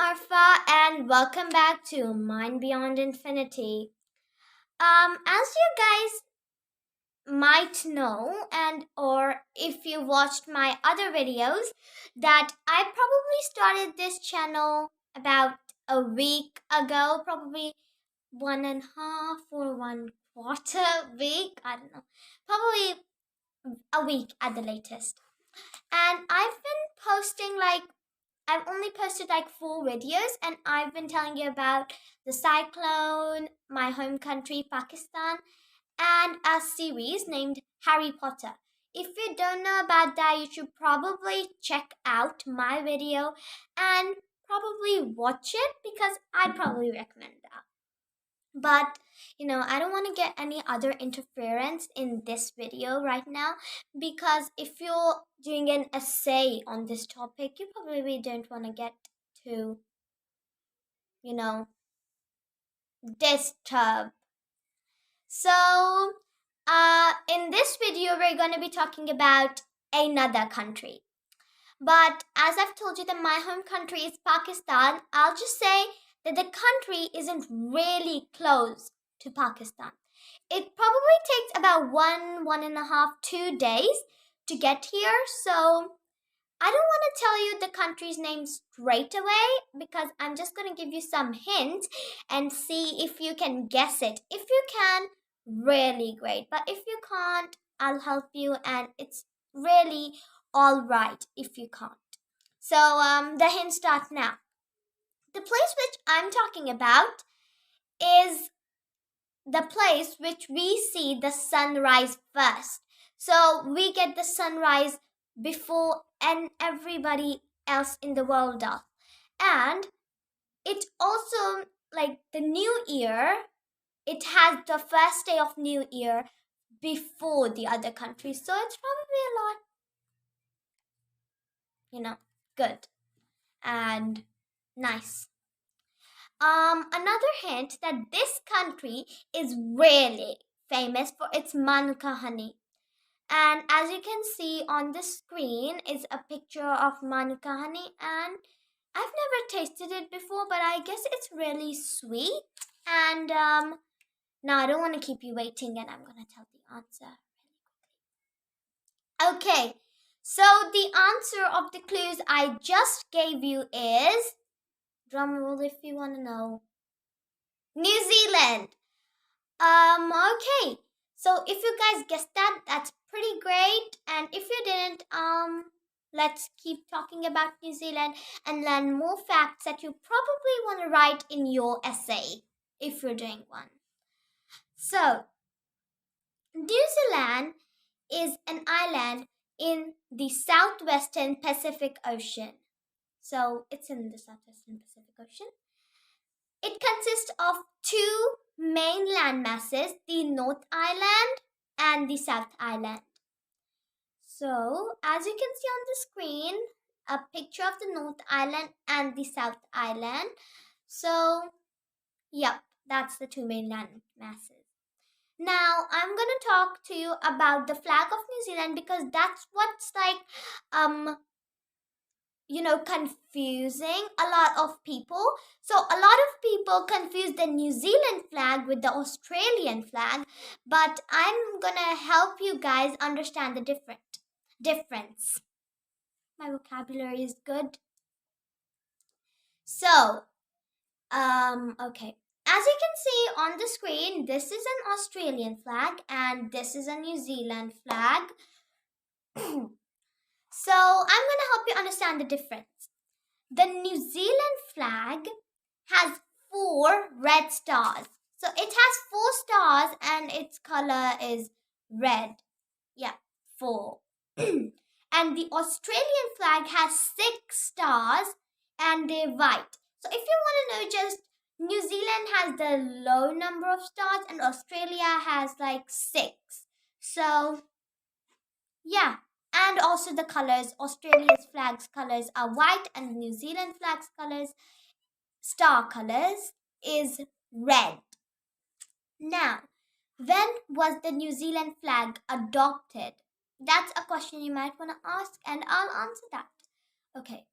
Arfa, and welcome back to Mind Beyond Infinity. As you guys might know, and or if you watched my other videos, that I probably started this channel about a week ago, probably 1.5 or 1/4 week. I don't know, probably a week at the latest. And I've been posting I've only posted like 4 videos, and I've been telling you about the cyclone, my home country, Pakistan, and a series named Harry Potter. If you don't know about that, you should probably check out my video and probably watch it because I probably recommend that. But I don't want to get any other interference in this video right now, because if you're doing an essay on this topic, you probably don't want to get to you know disturb. So in this video we're going to be talking about another country. But as I've told you that my home country is Pakistan, I'll just say that the country isn't really close to Pakistan. It probably takes about 1.5, 2 days to get here. So I don't want to tell you the country's name straight away, because I'm just going to give you some hints and see if you can guess it. If you can, really great. But if you can't, I'll help you, and it's really all right if you can't. So the hints start now. The place which I'm talking about is the place which we see the sunrise first. So we get the sunrise before and everybody else in the world does. And it also, like the new year, it has the first day of new year before the other countries. So it's probably a lot, good and nice. Another hint that this country is really famous for its manuka honey. And as you can see on the screen is a picture of manuka honey, and I've never tasted it before, but I guess it's really sweet. And now I don't want to keep you waiting, and I'm going to tell the answer really quickly. Okay, so the answer of the clues I just gave you is, drum roll if you want to know, New Zealand. Okay. So if you guys guessed that, that's pretty great. And if you didn't, let's keep talking about New Zealand and learn more facts that you probably want to write in your essay if you're doing one. So, New Zealand is an island in the southwestern Pacific Ocean. So, it's in the southwestern Pacific Ocean. It consists of two main land masses, the North Island and the South Island. So, as you can see on the screen, a picture of the North Island and the South Island. So, yep, that's the two main land masses. Now, I'm going to talk to you about the flag of New Zealand, because that's what's confusing a lot of people. So a lot of people confuse the New Zealand flag with the Australian flag, but I'm gonna help you guys understand the difference. My vocabulary is good. So, okay. As you can see on the screen, this is an Australian flag and this is a New Zealand flag. So I'm gonna help you understand the difference. The New Zealand flag has 4 red stars. So it has 4 stars and its color is red. Yeah, 4. And the Australian flag has 6 stars and they're white. So if you want to know, just New Zealand has the low number of stars and Australia has like 6. So yeah. And also the colors. Australia's flag's colors are white and New Zealand flag's colors, star colors, is red. Now, when was the New Zealand flag adopted? That's a question you might want to ask, and I'll answer that. Okay.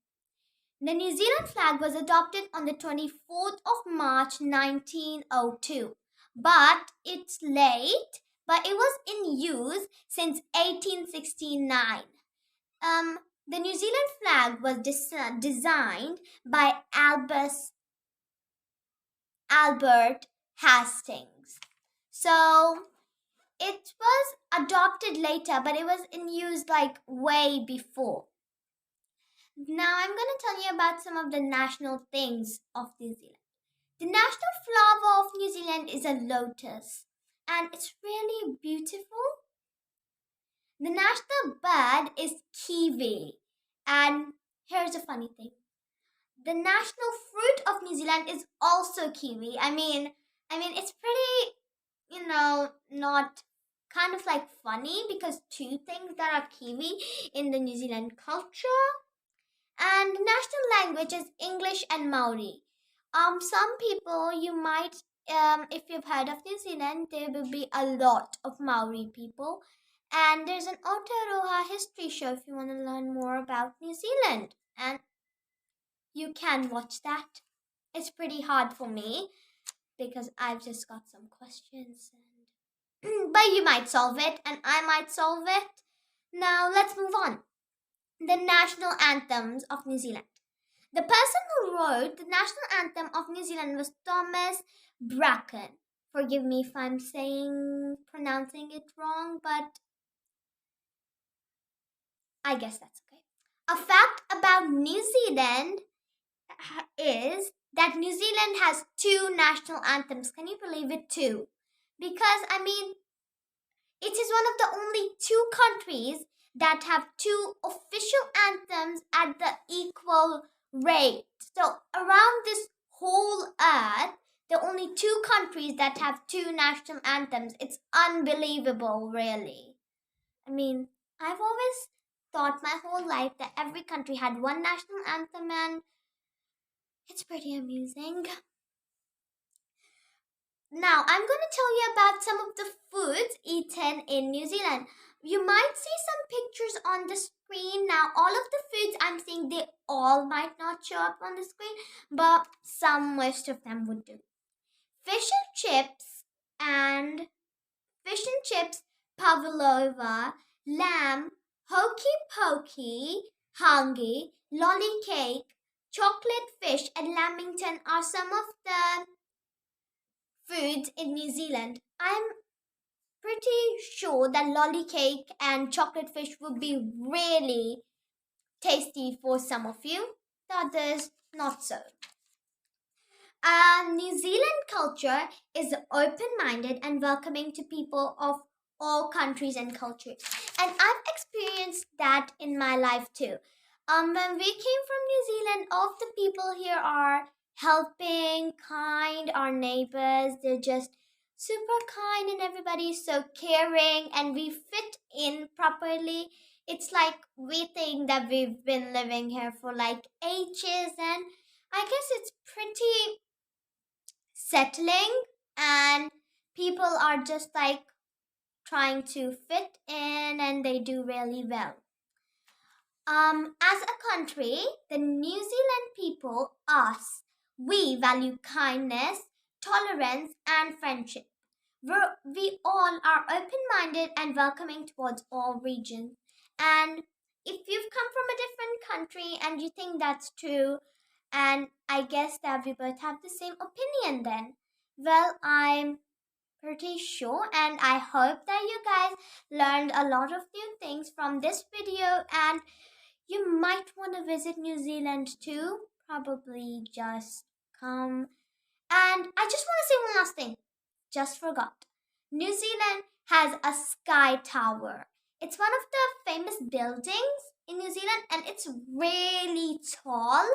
The New Zealand flag was adopted on the 24th of March 1902. But it's late, but it was in use since 1869. The New Zealand flag was designed by Albert Hastings. So it was adopted later, but it was in use like way before. Now I'm going to tell you about some of the national things of New Zealand. The national flower of New Zealand is a lotus, and it's really beautiful. The national bird is kiwi, and here's a funny thing. The national fruit of New Zealand is also kiwi. It's pretty, not kind of like funny because two things that are kiwi in the New Zealand culture. And national language is English and Maori. Some people you might, if you've heard of New Zealand, there will be a lot of Maori people. And there's an Aotearoa history show if you want to learn more about New Zealand. And you can watch that. It's pretty hard for me because I've just got some questions. But you might solve it and I might solve it. Now let's move on. The national anthems of New Zealand. The person who wrote the national anthem of New Zealand was Thomas Bracken. Forgive me if I'm pronouncing it wrong, but I guess that's okay. A fact about New Zealand is that New Zealand has two national anthems. Can you believe it? Two. Because, it is one of the only two countries that have two official anthems at the equal rate. So around this whole earth, there are only two countries that have two national anthems. It's unbelievable, really. I've always thought my whole life that every country had one national anthem, and it's pretty amusing. Now, I'm going to tell you about some of the foods eaten in New Zealand. You might see some pictures on the screen. Now, all of the foods I'm saying, they all might not show up on the screen, but most of them would do. Fish and chips, pavlova, lamb, hokey pokey, hangi, lolly cake, chocolate fish, and lamington are some of the foods in New Zealand. I'm pretty sure that lolly cake and chocolate fish would be really tasty for some of you, the others not so. New Zealand culture is open-minded and welcoming to people of all countries and cultures. And I've experienced that in my life too. When we came from New Zealand, all of the people here are helping, kind, our neighbors. They're just super kind and everybody's so caring and we fit in properly. It's like we think that we've been living here for like ages, and I guess it's pretty settling and people are just like trying to fit in and they do really well. As a country, the New Zealand people, us, we value kindness, tolerance, and friendship. We all are open minded and welcoming towards all regions. And if you've come from a different country and you think that's true, and I guess that we both have the same opinion then, well, I'm pretty sure and I hope that you guys learned a lot of new things from this video, and you might want to visit New Zealand too. Probably just come. And I just want to say one last thing. Just forgot. New Zealand has a sky tower. It's one of the famous buildings in New Zealand and it's really tall.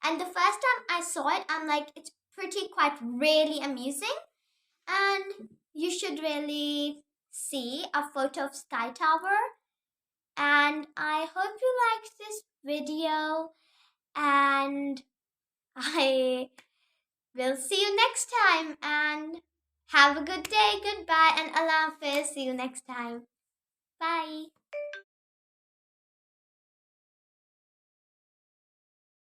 And the first time I saw it, I'm like, it's quite really amusing. And you should really see a photo of Sky Tower. And I hope you liked this video. And I will see you next time. And have a good day. Goodbye. And Allah Hafiz. See you next time. Bye.